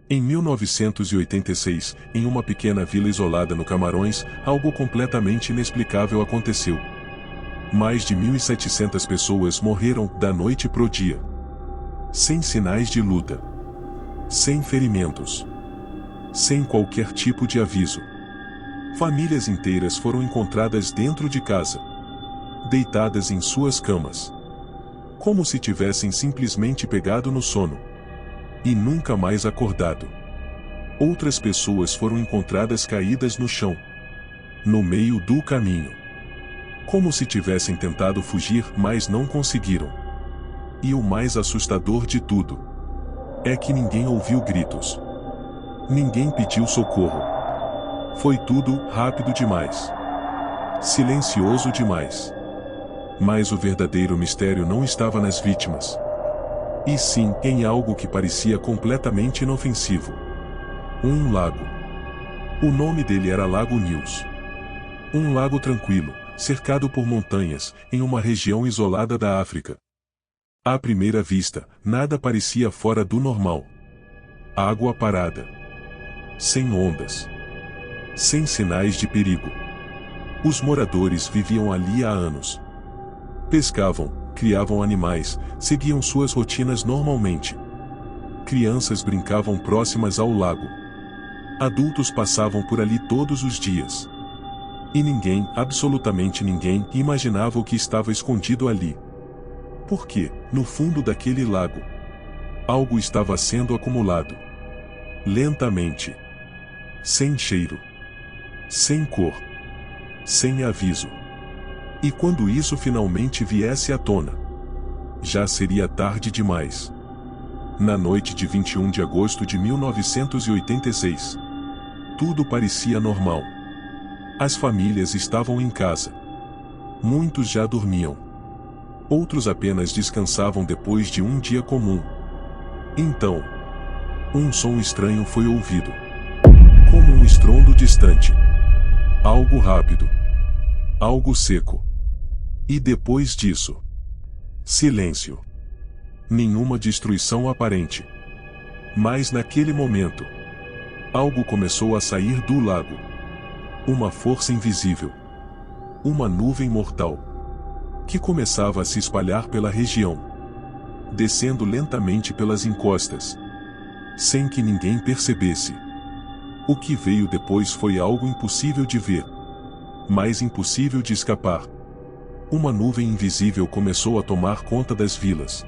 Em 1986, em uma pequena vila isolada no Camarões, algo completamente inexplicável aconteceu. Mais de 1.700 pessoas morreram da noite pro dia. Sem sinais de luta. Sem ferimentos. Sem qualquer tipo de aviso. Famílias inteiras foram encontradas dentro de casa. Deitadas em suas camas. Como se tivessem simplesmente pegado no sono. E nunca mais acordado. Outras pessoas foram encontradas caídas no chão. No meio do caminho. Como se tivessem tentado fugir, mas não conseguiram. E o mais assustador de tudo é que ninguém ouviu gritos. Ninguém pediu socorro. Foi tudo rápido demais. Silencioso demais. Mas o verdadeiro mistério não estava nas vítimas. E sim em algo que parecia completamente inofensivo. Um lago. O nome dele era Lago News. Um lago tranquilo, cercado por montanhas, em uma região isolada da África. À primeira vista, nada parecia fora do normal. Água parada. Sem ondas. Sem sinais de perigo. Os moradores viviam ali há anos. Pescavam, criavam animais, seguiam suas rotinas normalmente. Crianças brincavam próximas ao lago. Adultos passavam por ali todos os dias. E ninguém, absolutamente ninguém, imaginava o que estava escondido ali. Porque, no fundo daquele lago, algo estava sendo acumulado. Lentamente. Sem cheiro. Sem cor. Sem aviso. E quando isso finalmente viesse à tona, já seria tarde demais. Na noite de 21 de agosto de 1986, tudo parecia normal. As famílias estavam em casa. Muitos já dormiam. Outros apenas descansavam depois de um dia comum. Então, um som estranho foi ouvido. Como um estrondo distante. Algo rápido. Algo seco. E depois disso, silêncio. Nenhuma destruição aparente. Mas naquele momento, algo começou a sair do lago. Uma força invisível. Uma nuvem mortal. Que começava a se espalhar pela região. Descendo lentamente pelas encostas. Sem que ninguém percebesse. O que veio depois foi algo impossível de ver. Mas impossível de escapar. Uma nuvem invisível começou a tomar conta das vilas.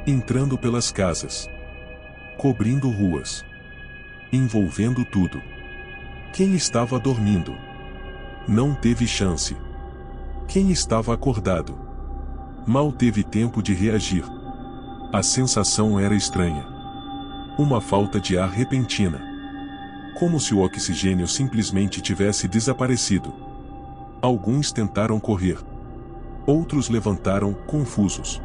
Entrando pelas casas. Cobrindo ruas. Envolvendo tudo. Quem estava dormindo? Não teve chance. Quem estava acordado? Mal teve tempo de reagir. A sensação era estranha. Uma falta de ar repentina. Como se o oxigênio simplesmente tivesse desaparecido. Alguns tentaram correr. Outros levantaram, confusos.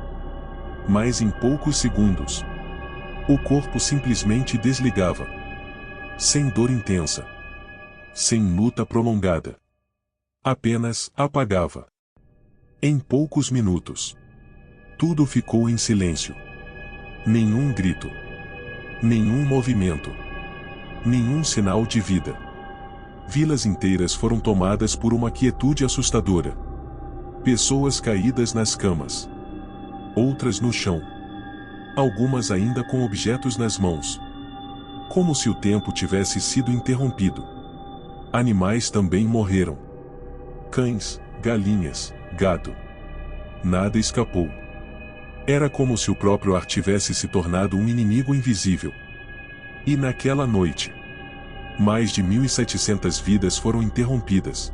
Mas em poucos segundos, o corpo simplesmente desligava. Sem dor intensa. Sem luta prolongada. Apenas apagava. Em poucos minutos, tudo ficou em silêncio. Nenhum grito. Nenhum movimento. Nenhum sinal de vida. Vilas inteiras foram tomadas por uma quietude assustadora. Pessoas caídas nas camas. Outras no chão. Algumas ainda com objetos nas mãos. Como se o tempo tivesse sido interrompido. Animais também morreram. Cães, galinhas, gado. Nada escapou. Era como se o próprio ar tivesse se tornado um inimigo invisível. E naquela noite, mais de 1.700 vidas foram interrompidas.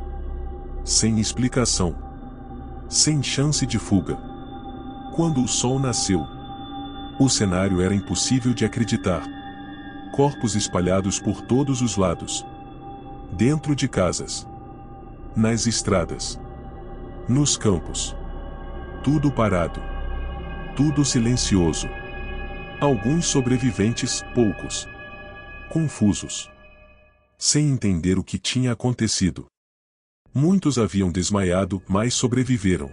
Sem explicação. Sem chance de fuga. Quando o sol nasceu, o cenário era impossível de acreditar. Corpos espalhados por todos os lados. Dentro de casas. Nas estradas. Nos campos. Tudo parado. Tudo silencioso. Alguns sobreviventes, poucos. Confusos. Sem entender o que tinha acontecido. Muitos haviam desmaiado, mas sobreviveram.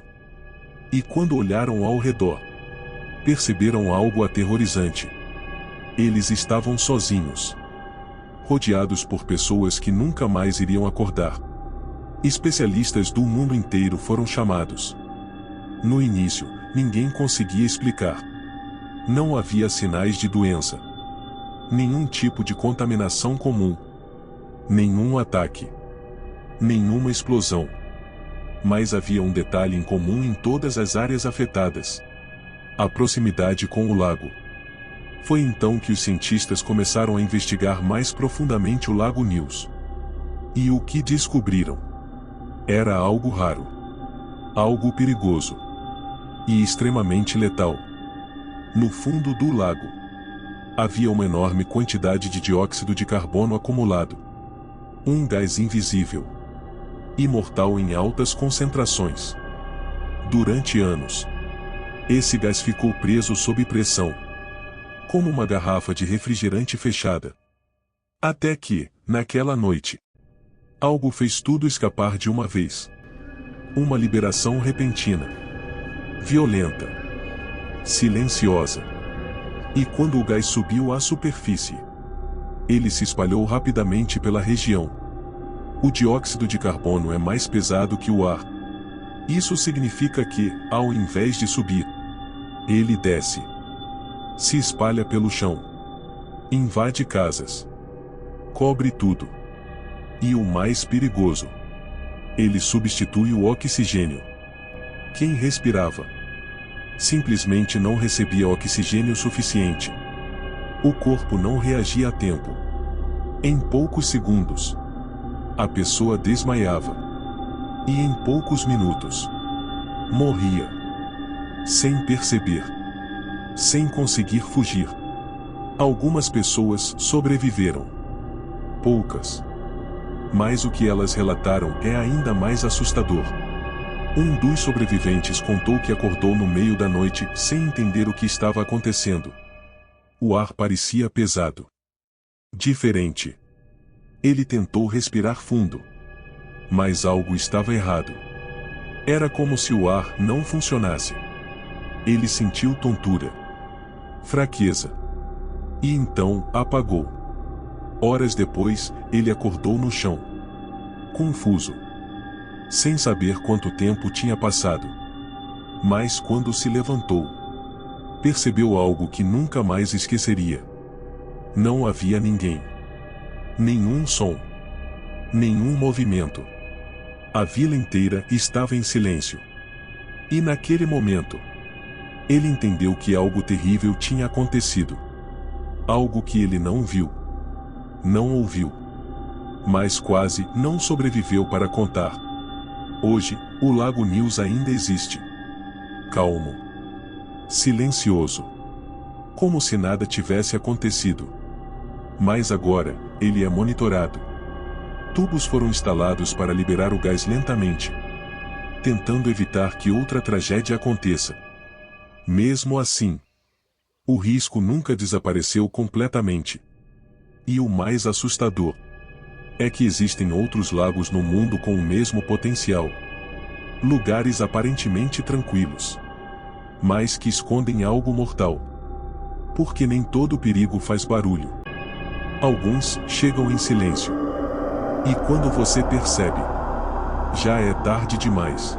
E quando olharam ao redor, perceberam algo aterrorizante. Eles estavam sozinhos, rodeados por pessoas que nunca mais iriam acordar. Especialistas do mundo inteiro foram chamados. No início, ninguém conseguia explicar. Não havia sinais de doença, nenhum tipo de contaminação comum, nenhum ataque, nenhuma explosão. Mas havia um detalhe em comum em todas as áreas afetadas: a proximidade com o lago. Foi então que os cientistas começaram a investigar mais profundamente o Lago Nils. E o que descobriram? Era algo raro, algo perigoso e extremamente letal. No fundo do lago, havia uma enorme quantidade de dióxido de carbono acumulado. Um gás invisível e mortal em altas concentrações. Durante anos, esse gás ficou preso sob pressão, como uma garrafa de refrigerante fechada. Até que, naquela noite, algo fez tudo escapar de uma vez. Uma liberação repentina, violenta, silenciosa. E quando o gás subiu à superfície, ele se espalhou rapidamente pela região. O dióxido de carbono é mais pesado que o ar. Isso significa que, ao invés de subir, ele desce. Se espalha pelo chão. Invade casas. Cobre tudo. E o mais perigoso: ele substitui o oxigênio. Quem respirava simplesmente não recebia oxigênio suficiente. O corpo não reagia a tempo. Em poucos segundos, a pessoa desmaiava. E em poucos minutos, morria. Sem perceber. Sem conseguir fugir. Algumas pessoas sobreviveram. Poucas. Mas o que elas relataram é ainda mais assustador. Um dos sobreviventes contou que acordou no meio da noite sem entender o que estava acontecendo. O ar parecia pesado. Diferente. Ele tentou respirar fundo. Mas algo estava errado. Era como se o ar não funcionasse. Ele sentiu tontura, fraqueza. E então, apagou. Horas depois, ele acordou no chão, confuso, sem saber quanto tempo tinha passado. Mas quando se levantou, percebeu algo que nunca mais esqueceria. Não havia ninguém. Nenhum som. Nenhum movimento. A vila inteira estava em silêncio. E naquele momento, ele entendeu que algo terrível tinha acontecido. Algo que ele não viu, não ouviu, mas quase não sobreviveu para contar. Hoje, o Lago Nils ainda existe. Calmo. Silencioso. Como se nada tivesse acontecido. Mas agora, ele é monitorado. Tubos foram instalados para liberar o gás lentamente, tentando evitar que outra tragédia aconteça. Mesmo assim, o risco nunca desapareceu completamente. E o mais assustador é que existem outros lagos no mundo com o mesmo potencial. Lugares aparentemente tranquilos, mas que escondem algo mortal. Porque nem todo perigo faz barulho. Alguns chegam em silêncio. E quando você percebe, já é tarde demais.